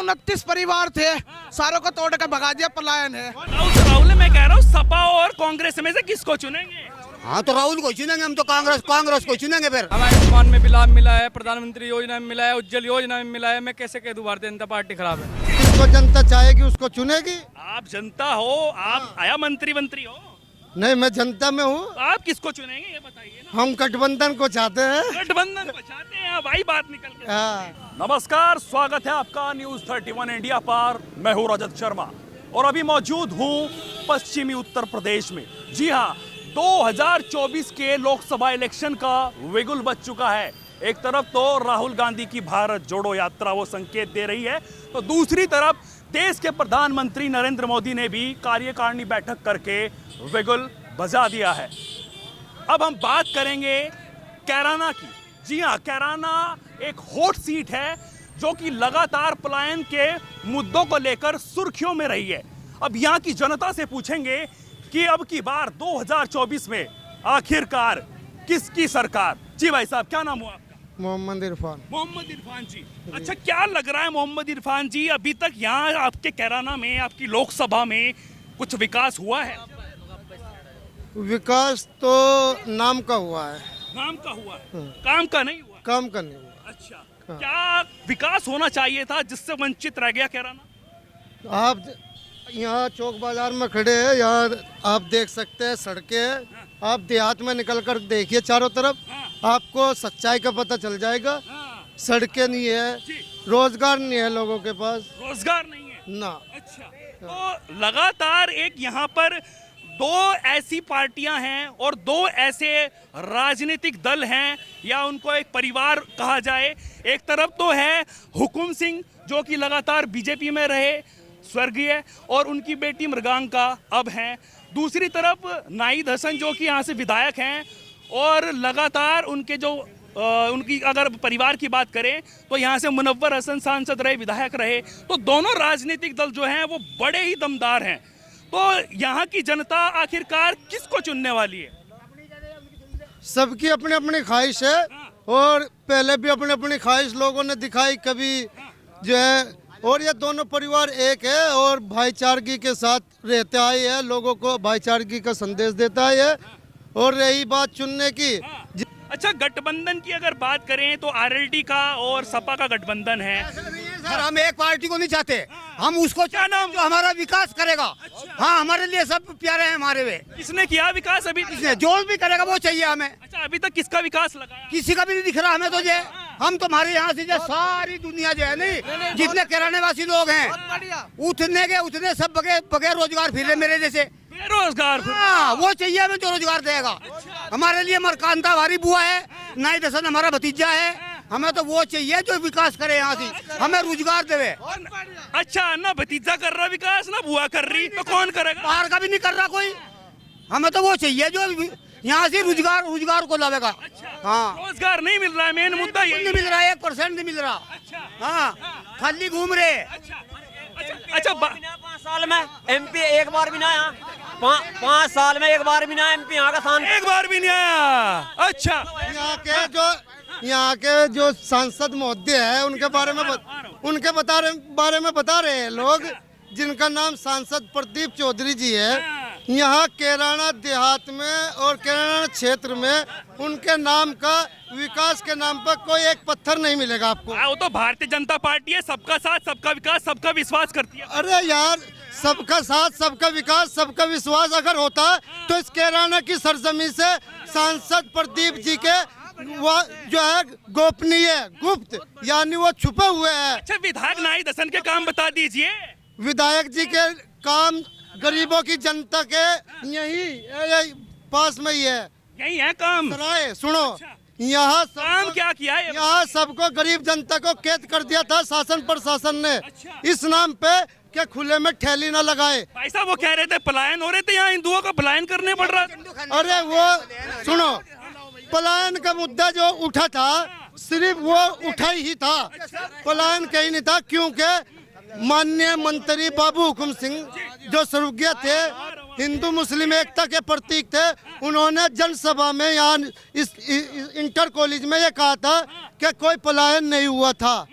29 परिवार थे, सारों को तोड़ के भगा दिया, पलायन है। राहुल मैं कह रहा हूँ सपा और कांग्रेस में से किसको चुनेंगे? हाँ तो राहुल को चुनेंगे हम तो, कांग्रेस को चुनेंगे फिर। हमारे आयुष्मान में भी लाभ मिला है, प्रधानमंत्री योजना में मिला है, उज्जवल योजना में मिला है। मैं कैसे कह दूं भारतीय जनता पार्टी खराब है? जिसको जनता चाहेगी उसको चुनेगी। आप जनता हो, आप आया मंत्री हो, नहीं, मैं जनता में हूँ। आप किसको चुनेंगे ये बताइए ना। हम गठबंधन को चाहते हैं। गठबंधन को चाहते हैं, भाई बात निकल के। हाँ। नमस्कार, स्वागत है आपका न्यूज 31 इंडिया पर। मैं हूं रजत शर्मा और अभी मौजूद हूं पश्चिमी उत्तर प्रदेश में। जी हां, 2024 के लोकसभा इलेक्शन का बिगुल बज चुका है। एक तरफ तो राहुल गांधी की भारत जोड़ो यात्रा वो संकेत दे रही है, तो दूसरी तरफ देश के प्रधानमंत्री नरेंद्र मोदी ने भी कार्यकारिणी बैठक करके बिगुल बजा दिया है। अब हम बात करेंगे कैराना की। जी हाँ, कैराना एक हॉट सीट है जो कि लगातार पलायन के मुद्दों को लेकर सुर्खियों में रही है। अब यहाँ की जनता से पूछेंगे कि अब की बार 2024 में आखिरकार किसकी सरकार। जी भाई साहब, क्या नाम हुआ आपका? मोहम्मद इरफान। मोहम्मद इरफान जी। अच्छा, क्या लग रहा है मोहम्मद इरफान जी, अभी तक यहाँ आपके कैराना में, आपकी लोकसभा में कुछ विकास हुआ है? विकास तो नाम का हुआ है, नाम का हुआ है, काम का नहीं हुआ। काम का नहीं हुआ। अच्छा, क्या विकास होना चाहिए था जिससे वंचित रह गया कैराना? आप यहाँ चौक बाजार में खड़े हैं, यहाँ आप देख सकते हैं सड़कें हैं। आप देहात में निकल कर देखिए चारों तरफ, आपको सच्चाई का पता चल जाएगा। सड़कें नहीं है, रोजगार नहीं है लोगों के पास, रोजगार नहीं है ना। अच्छा, तो लगातार एक यहाँ पर दो ऐसी पार्टियां हैं और दो ऐसे राजनीतिक दल हैं, या उनको एक परिवार कहा जाए। एक तरफ तो है हुकुम सिंह जो कि लगातार बीजेपी में रहे, स्वर्गीय, और उनकी बेटी मृगांका अब हैं। दूसरी तरफ नाहिद हसन जो कि यहाँ से विधायक हैं, और लगातार उनके जो उनकी अगर परिवार की बात करें तो यहाँ से मुनव्वर हसन सांसद रहे, विधायक रहे। तो दोनों राजनीतिक दल जो हैं वो बड़े ही दमदार हैं। तो यहाँ की जनता आखिरकार किसको चुनने वाली है? सबकी अपनी अपनी ख्वाहिश है, और पहले भी अपनी अपनी ख्वाहिश लोगों ने दिखाई कभी जो है। और ये दोनों परिवार एक है और भाईचारगी के साथ रहते आए हैं, लोगों को भाईचारगी का संदेश देता है। और रही बात चुनने की, अच्छा, गठबंधन की अगर बात करें तो आरएलडी का और सपा का गठबंधन है। सर हम एक पार्टी को नहीं चाहते, हम उसको चाहना जो हमारा विकास करेगा। हाँ, हमारे लिए सब प्यारे हैं हमारे वे। किसने किया विकास अभी? किसने जो भी करेगा वो चाहिए हमें। अच्छा, अभी तक किसका विकास लगाया? किसी का भी नहीं दिख रहा हमें तो। जो हम तुम्हारे यहाँ से जो सारी दुनिया जो है नहीं, जितने किराने वासी लोग हैं, उतने के उतने सब बगैर रोजगार फिर रहे मेरे जैसे बेरोजगार। हाँ, वो चाहिए हमें जो रोजगार देगा। हमारे लिए मरकांता हमारी बुआ है, नाहिद हसन हमारा भतीजा है। हमें तो वो चाहिए जो विकास करे यहाँ से, हमें रोजगार देवे। अच्छा, ना भतीजा कर रहा विकास, ना बुआ कर रही, तो कौन करेगा? बाहर का भी नहीं कर रहा कोई। हमें तो वो चाहिए जो यहाँ से रोजगार को लावेगा। हाँ, रोजगार नहीं मिल रहा है, मेन मुद्दा ये नहीं मिल रहा है, 1% नहीं मिल रहा। हाँ, खाली घूम रहे। अच्छा, 5 साल में एमपी एक बार भी ना आया। 5 साल में एक बार भी ना एमपी यहाँ का एक बार भी नहीं आया। अच्छा, यहाँ के जो सांसद महोदय है उनके बारे में बता रहे हैं लोग, जिनका नाम सांसद प्रदीप चौधरी जी है। यहाँ कैराना देहात में और कैराना क्षेत्र में उनके नाम का विकास के नाम पर कोई एक पत्थर नहीं मिलेगा आपको। वो तो भारतीय जनता पार्टी है, सबका साथ, सबका विकास, सबका विश्वास करती है। अरे यार, सबका साथ, सबका विकास, सबका विश्वास अगर होता तो इस कैराना की सरजमी से सांसद प्रदीप जी के वो जो है गोपनीय, गुप्त, यानी वो छुपे हुए हैं। अच्छा, विधायक नाहिद हसन के काम बता दीजिए। विधायक जी के काम गरीबों की जनता के यही पास में ही है, यही है काम। सराय सुनो, यहाँ काम क्या किया है? यहाँ सबको, गरीब जनता को कैद कर दिया था शासन प्रशासन ने। इस नाम पे क्या खुले में ठेली ना लगाए। भाई साहब, वो कह रहे थे पलायन हो रहे थे, यहाँ हिंदुओं का पलायन करने पड़ रहा। अरे वो सुनो, पलायन का मुद्दा जो उठा था सिर्फ वो उठा ही था, पलायन कहीं नहीं था। क्योंकि माननीय मंत्री बाबू हुकुम सिंह जो स्वर्गीय थे, हिंदू मुस्लिम एकता के प्रतीक थे, उन्होंने जनसभा में यहाँ इस इंटर कॉलेज में ये कहा था कि कोई पलायन नहीं हुआ था।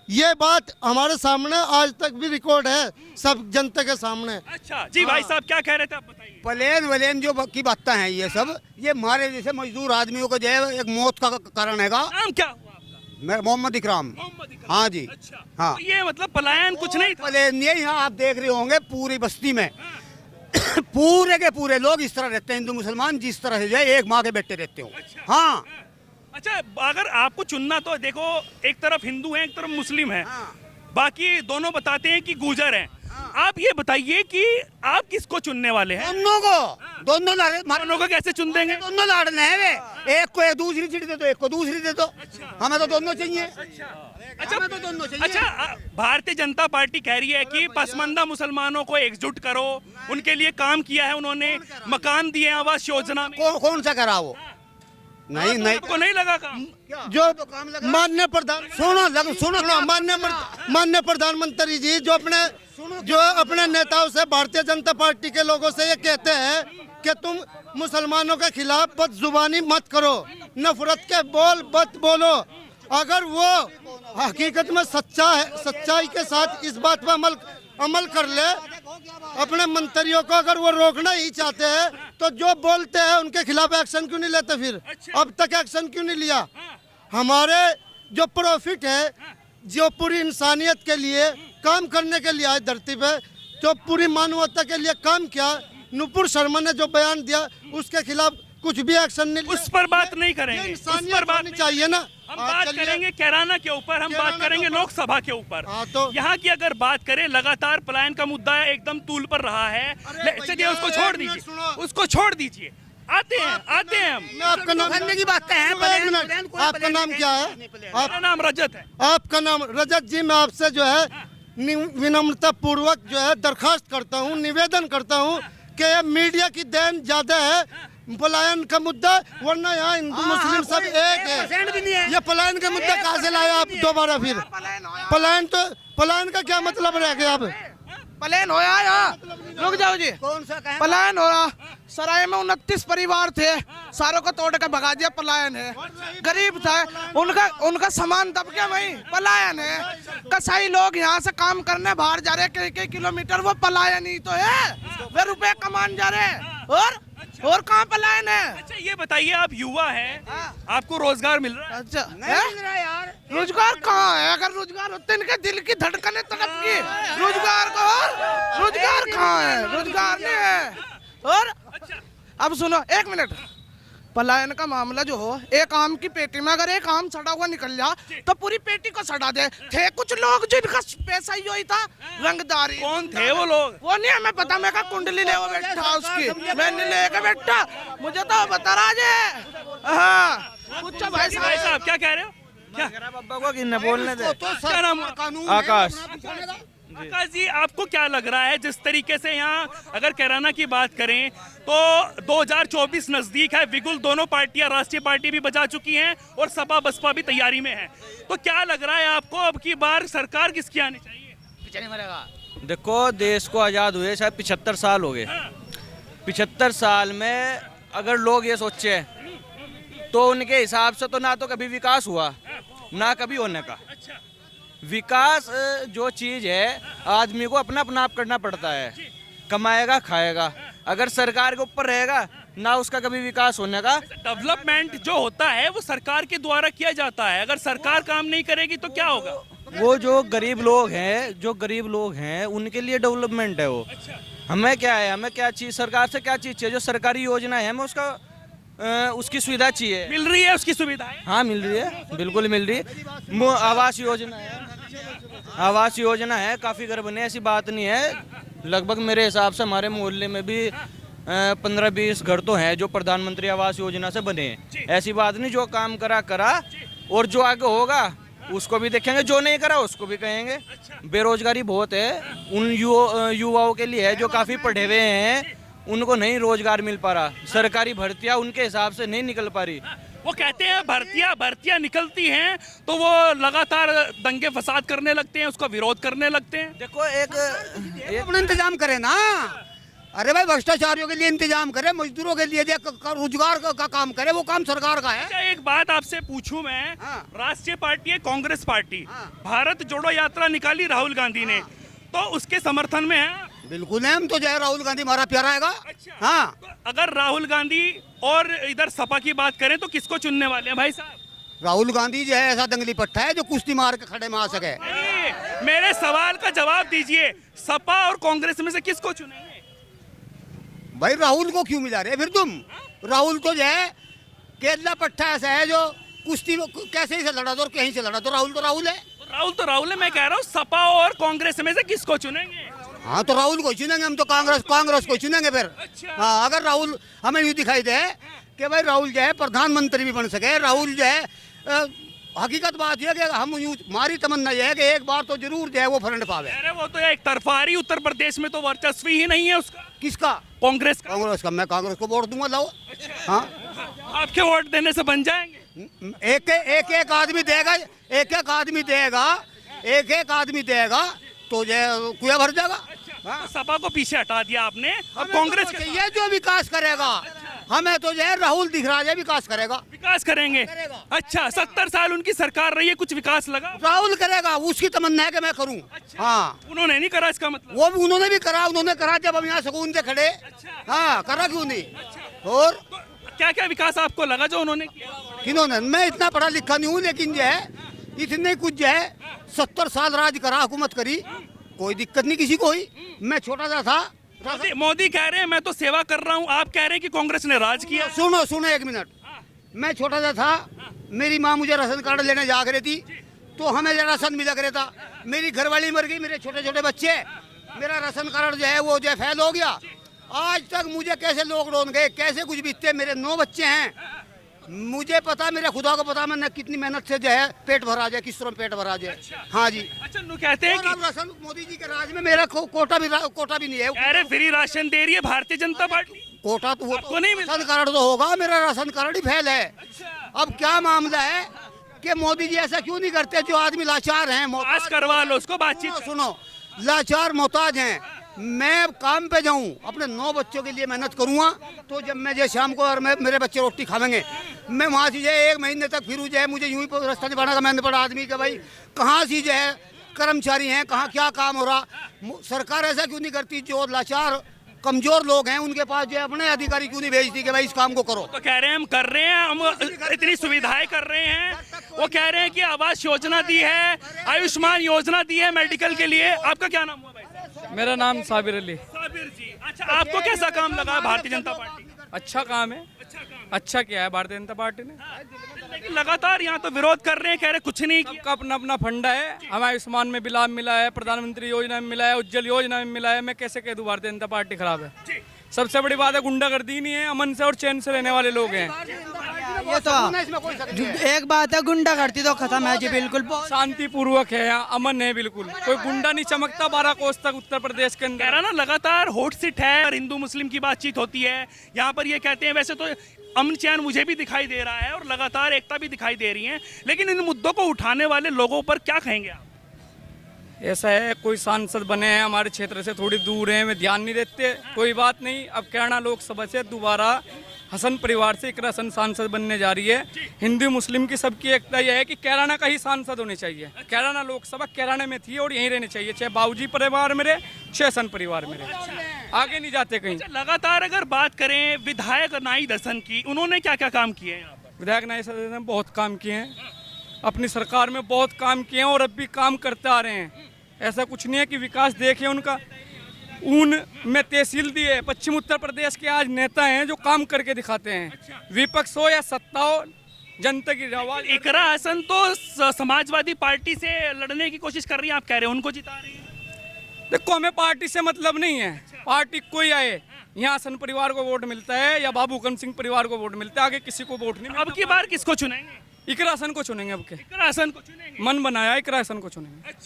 ये बात हमारे सामने आज तक भी रिकॉर्ड है, सब जनता के सामने। अच्छा जी भाई साहब क्या कह रहे थे आप बताइए। प्लेन वलेन जो की बातें हैं ये सब, ये हमारे जैसे मजदूर आदमियों को जो है एक मौत का कारण हैगा। नाम क्या हुआ आपका? मैं मोहम्मद इकराम। मोहम्मद इकराम। हाँ जी। अच्छा हाँ। तो ये मतलब पलायन कुछ नहीं था। प्लेन ये यहाँ आप देख रहे होंगे पूरी बस्ती में पूरे के पूरे लोग इस तरह रहते हैं, हिंदू मुसलमान जिस तरह से जो है एक माँ के बेटे रहते हो। हाँ। अच्छा अगर आपको चुनना तो देखो, एक तरफ हिंदू है एक तरफ मुस्लिम है, बाकी दोनों बताते हैं कि गुजर हैं। आप ये बताइए कि आप किसको चुनने वाले हैं? दोनों को, दोनों लाड़े दोनों को कैसे चुन देंगे? दोनों लाड़ने हैं वे, एक को एक दूसरी सीट दे दो, एक को दूसरी दे दो। हमें तो दोनों चाहिए। अच्छा हमें तो दोनों चाहिए। अच्छा भारतीय जनता पार्टी कह रही है कि पसमंदा मुसलमानों को एकजुट करो, उनके लिए काम किया है उन्होंने, मकान दिए हैं आवास योजना में। कौन सा करा वो? नहीं नहीं, आपको नहीं लगा काम? जो माननीय प्रधान सुनो माननीय प्रधानमंत्री जी जो अपने नेताओं से, भारतीय जनता पार्टी के लोगों से ये कहते हैं कि तुम मुसलमानों के खिलाफ बदजुबानी मत करो, नफरत के बोल मत बोलो। अगर वो हकीकत में सच्चाई के साथ इस बात पर अमल कर ले, अपने मंत्रियों को अगर वो रोकना ही चाहते हैं तो जो बोलते हैं उनके खिलाफ एक्शन क्यों नहीं लेते? फिर अब तक एक्शन क्यों नहीं लिया? हमारे जो प्रॉफिट है, जो पूरी इंसानियत के लिए काम करने के लिए आए धरती पे, जो पूरी मानवता के लिए काम किया, नुपुर शर्मा ने जो बयान दिया उसके खिलाफ कुछ भी एक्शन नहीं लिया। उस पर बात नहीं करेंगे, उस पर बात नहीं चाहिए ना। हम बात करेंगे कैराना के ऊपर, हम बात करेंगे लोकसभा के ऊपर। तो यहाँ की अगर बात करें, लगातार पलायन का मुद्दा एकदम तूल पर रहा है। चलिए उसको छोड़ दीजिए, उसको छोड़ दीजिए। आते हैं हम। आपका नाम करने की बातें हैं। आपका नाम क्या है? मेरा नाम रजत है। आपका नाम रजत जी, मैं आपसे जो है विनम्रता पूर्वक जो है दरखास्त करता हूँ, निवेदन करता हूँ कि ये मीडिया की देन ज्यादा है पलायन का मुद्दा, वरना यहाँ हिंदू मुस्लिम सब एक है। ये पलायन का मुद्दा कहाँ से लाया आप दोबारा? फिर पलायन का क्या मतलब रह गया? अब पलायन होया यहाँ, रुक जाओ जी। कौन सा कहा? पलायन हो रहा, सराय में 29 परिवार थे, सारों को तोड़ के भगा दिया, पलायन है। गरीब था, उनका सामान दब गया, वही पलायन है। कसाई लोग यहाँ से काम करने बाहर जा रहे कई किलोमीटर, वो पलायन ही तो है, वे रुपए कमान जा रहे। और कहाँ पलायन है? अच्छा ये बताइए, आप युवा हैं, आपको रोजगार मिल रहा है? अच्छा नहीं मिल रहा यार। रोजगार कहाँ है? अगर रोजगार होते इनके दिल की धड़कने तड़प की, रोजगार कहाँ है? रोजगार नहीं है। और अब सुनो, एक मिनट, पलायन का मामला जो हो, एक आम की पेटी में अगर एक आम सड़ा हुआ निकल जा तो पूरी पेटी को सड़ा दे। थे कुछ लोग जिनका पैसा ही वही था, रंगदारी। कौन थे वो लोग? वो नहीं हमें पता, मैं का कुंडली ले वो बैठा उसकी, मैंने लेके बैठा, मुझे तो बता रहा है। हाँ पूछो भाई साहब क्या कह रहे हो? क्या बोलने दे। क्या नाम? आकाश। आकाश जी, आपको क्या लग रहा है जिस तरीके से यहाँ अगर कैराना की बात करें तो 2024 नजदीक है, बिगुल दोनों पार्टियां, राष्ट्रीय पार्टी भी बजा चुकी हैं और सपा बसपा भी तैयारी में है, तो क्या लग रहा है आपको अब की बार सरकार किसकी आनी चाहिए? देखो, देश को आज़ाद हुए शायद 75 साल हो गए। 75 साल में अगर लोग ये सोचे तो उनके हिसाब से तो ना तो कभी विकास हुआ, ना कभी होने का। विकास जो चीज़ है, आदमी को अपना आप करना पड़ता है, कमाएगा खाएगा। अगर सरकार के ऊपर रहेगा ना, उसका कभी विकास होने का। डेवलपमेंट जो होता है वो सरकार के द्वारा किया जाता है, अगर सरकार काम नहीं करेगी तो क्या होगा? वो जो गरीब लोग हैं उनके लिए डेवलपमेंट है वो। हमें क्या है, हमें क्या चीज़, सरकार से क्या चीज़ चाहिए? जो सरकारी योजना है हमें उसकी सुविधा चाहिए। मिल रही है उसकी सुविधाएं? हाँ मिल रही है, बिल्कुल मिल रही है। आवास योजना है, काफ़ी घर बने, ऐसी बात नहीं है। लगभग मेरे हिसाब से हमारे मोहल्ले में भी 15-20 घर तो हैं जो प्रधानमंत्री आवास योजना से बने हैं। ऐसी बात नहीं, जो काम करा और जो आगे होगा उसको भी देखेंगे, जो नहीं करा उसको भी कहेंगे। बेरोजगारी बहुत है उन युवाओं के लिए है जो काफ़ी पढ़े हुए हैं, उनको नहीं रोजगार मिल पा रहा। सरकारी भर्तियां उनके हिसाब से नहीं निकल पा रही। वो कहते हैं भर्तियां निकलती हैं तो वो लगातार दंगे फसाद करने लगते हैं, उसका विरोध करने लगते हैं। देखो, एक अपना इंतजाम करे ना, अरे भाई भ्रष्टाचारियों के लिए इंतजाम करे, मजदूरों के लिए रोजगार का काम करे, वो काम सरकार का है। अच्छा, एक बात आपसे पूछूं मैं, हाँ। राष्ट्रीय पार्टी है कांग्रेस पार्टी, हाँ। भारत जोड़ो यात्रा निकाली राहुल गांधी ने, तो उसके समर्थन में है? बिल्कुल है, हम तो जय राहुल गांधी हमारा प्यारा आएगा। अच्छा। हाँ, तो अगर राहुल गांधी और इधर सपा की बात करें तो किसको चुनने वाले हैं भाई साहब? राहुल गांधी जो है ऐसा दंगली पट्टा है जो कुश्ती मार के खड़े में आ सके। नहीं, मेरे सवाल का जवाब दीजिए, सपा और कांग्रेस में से किसको चुनेंगे? भाई राहुल को क्यों मिला रहे फिर तुम? राहुल तो जो है केरला पट्टा ऐसा है जो कुश्ती कैसे ही से लड़ा दो और कहीं से लड़ा दो, राहुल है। तो राहुल है, मैं कह रहा हूँ सपा और कांग्रेस में से किसको चुनेंगे? हाँ तो राहुल को चुनेंगे हम तो, कांग्रेस को चुनेंगे फिर। अच्छा। हाँ, अगर राहुल हमें यूँ दिखाई दे कि भाई राहुल जो है प्रधानमंत्री भी बन सके, राहुल जो है हकीकत बात यह है कि हम यूँ हमारी तमन्ना यह है कि एक बार तो जरूर जो है वो फ्रंट पावे। अरे वो तो एक तरफारी, उत्तर प्रदेश में तो वर्चस्व ही नहीं है उसका। किसका? कांग्रेस का। कांग्रेस का। मैं कांग्रेस को वोट दूंगा, लाओ। हाँ, आपके वोट देने से बन जाएंगे? एक आदमी देगा, एक आदमी देगा तो जो है कुएं भर जाएगा। तो सपा को पीछे हटा दिया आपने, अब हमें कांग्रेस तो के चाहिए जो विकास करेगा। हमें तो जो है राहुल दिख रहा है विकास करेगा। विकास करेंगे। अच्छा, 70 साल उनकी सरकार रही है, कुछ विकास लगा? राहुल करेगा, उसकी तमन्ना है कि मैं करूं। हाँ, उन्होंने नहीं करा, इसका मतलब? वो भी उन्होंने भी करा, जब हम यहाँ सुकून से खड़े। हाँ, करा क्यों नहीं? और क्या क्या विकास आपको लगा जो उन्होंने किया? किन्होंने? मैं इतना पढ़ा लिखा नहीं हूँ, लेकिन जो है इतने कुछ जो है 70 साल राज करा, हुकूमत करी, कोई दिक्कत नहीं किसी को हुई। मैं छोटा सा था। मोदी कह रहे हैं मैं तो सेवा कर रहा हूँ, आप कह रहे हैं कि कांग्रेस ने राज किया। सुनो 1 मिनट। मैं छोटा सा था, मेरी माँ मुझे राशन कार्ड लेने जा रही थी, तो हमें राशन मिला करे था। मेरी घरवाली मर गई, मेरे छोटे छोटे बच्चे, मेरा राशन कार्ड जो है वो जो है फेल हो गया। आज तक मुझे कैसे लॉकडाउन गए, कैसे कुछ बीतते, मेरे 9 बच्चे हैं। मुझे पता, मेरे खुदा को पता, मैंने कितनी मेहनत से जो है पेट भरा जाए, किस तरह पेट भरा जाए। हाँ जी। अच्छा, नु कहते हैं और कि अब राशन मोदी जी के राज में मेरा कोटा भी नहीं है। अरे फ्री राशन दे रही है भारतीय जनता पार्टी। कोटा तो आपको नहीं मिलता? राशन कार्ड तो होगा, मेरा राशन कार्ड ही फेल है। अब क्या मामला है कि मोदी जी ऐसा क्यों नहीं करते? जो आदमी लाचार हैं, पास करवा लो उसको, बातचीत सुनो, लाचार मोहताज हैं। मैं काम पे जाऊं, अपने 9 बच्चों के लिए मेहनत करूंगा, तो जब मैं जो शाम को और मेरे बच्चे रोटी खावेंगे, मैं वहाँ से जो है 1 महीने तक फिर जो है मुझे यूं ही रास्ता नहीं बढ़ा। मैंने पड़ा आदमी का भाई कहाँ से जो है कर्मचारी हैं, कहाँ क्या काम हो रहा। सरकार ऐसा क्यों नहीं करती? जो लाचार कमजोर लोग हैं उनके पास जो है अपने अधिकारी क्यों नहीं भेजती कि भाई इस काम को करो? तो कह रहे हैं हम कर रहे हैं, हम इतनी सुविधाएं कर रहे हैं। वो कह रहे हैं कि आवास योजना दी है, आयुष्मान योजना दी है मेडिकल के लिए। आपका क्या नाम हुआ भाई? मेरा नाम साबिर अली। साबिर जी। अच्छा, आपको कैसा काम लगा भारतीय जनता पार्टी? अच्छा काम है। अच्छा किया है भारतीय जनता पार्टी ने। लेकिन लगातार यहाँ तो विरोध कर रहे हैं, कह रहे कुछ नहीं किया। सबका अपना अपना फंडा है। हमें आयुष्मान में भी लाभ मिला है, प्रधानमंत्री योजना में मिला है, उज्जवल योजना में मिला है। मैं कैसे कह दूं भारतीय जनता पार्टी खराब है? सबसे बड़ी बात है गुंडागर्दी नहीं है, अमन से और चैन से रहने वाले लोग हैं। ये तो एक बात है, गुंडागर्दी तो खत्म है जी, बिल्कुल शांतिपूर्वक है, यहाँ अमन है बिल्कुल। कोई गुंडा नहीं चमकता 12 कोस तक उत्तर प्रदेश के कह अंदर। रहा ना, लगातार होट सिट है और हिंदू मुस्लिम की बातचीत होती है यहाँ पर। ये कहते हैं वैसे तो अमन चैन मुझे भी दिखाई दे रहा है और लगातार एकता भी दिखाई दे रही है, लेकिन इन मुद्दों को उठाने वाले लोगों पर क्या कहेंगे आप? ऐसा है, कोई सांसद बने हैं हमारे क्षेत्र से थोड़ी दूर हैं, वे ध्यान नहीं देते। कोई बात नहीं, अब कैराना लोकसभा से दोबारा हसन परिवार से इकरा हसन सांसद बनने जा रही है। हिंदू मुस्लिम की सबकी एकता यह है कि कैराना का ही सांसद होने चाहिए। कैराना लोकसभा कैराना में थी और यहीं रहनी चाहिए, चाहे बाबूजी परिवार में रहे, चाहे हसन परिवार में रहे, आगे नहीं जाते कहीं। लगातार अगर बात करें विधायक नाई दसन की, उन्होंने क्या क्या काम किए हैं यहाँ पर? विधायक नाई दसन ने बहुत काम किए हैं, अपनी सरकार में बहुत काम किए हैं और अब भी काम करते आ रहे हैं। ऐसा कुछ नहीं है कि विकास देखे उनका। ऊन में तहसील दी है। पश्चिम उत्तर प्रदेश के आज नेता हैं जो काम करके दिखाते हैं। विपक्ष हो या सत्ता हो, जनता की आवाज। इकरा हसन तो समाजवादी पार्टी से लड़ने की कोशिश कर रही है, आप कह रहे हैं उनको जिता रही है। देखो, हमें पार्टी से मतलब नहीं है। पार्टी कोई आए, यहाँ हसन परिवार को वोट मिलता है या बाबू हुकम सिंह परिवार को वोट मिलता है, आगे किसी को वोट नहीं मिलता। अब की बार किसको चुनेंगे? इकरा हसन को चुनेंगे। अब के इकरा हसन को चुनेंगे। मन बनाया, इकरा हसन को चुनेंगे।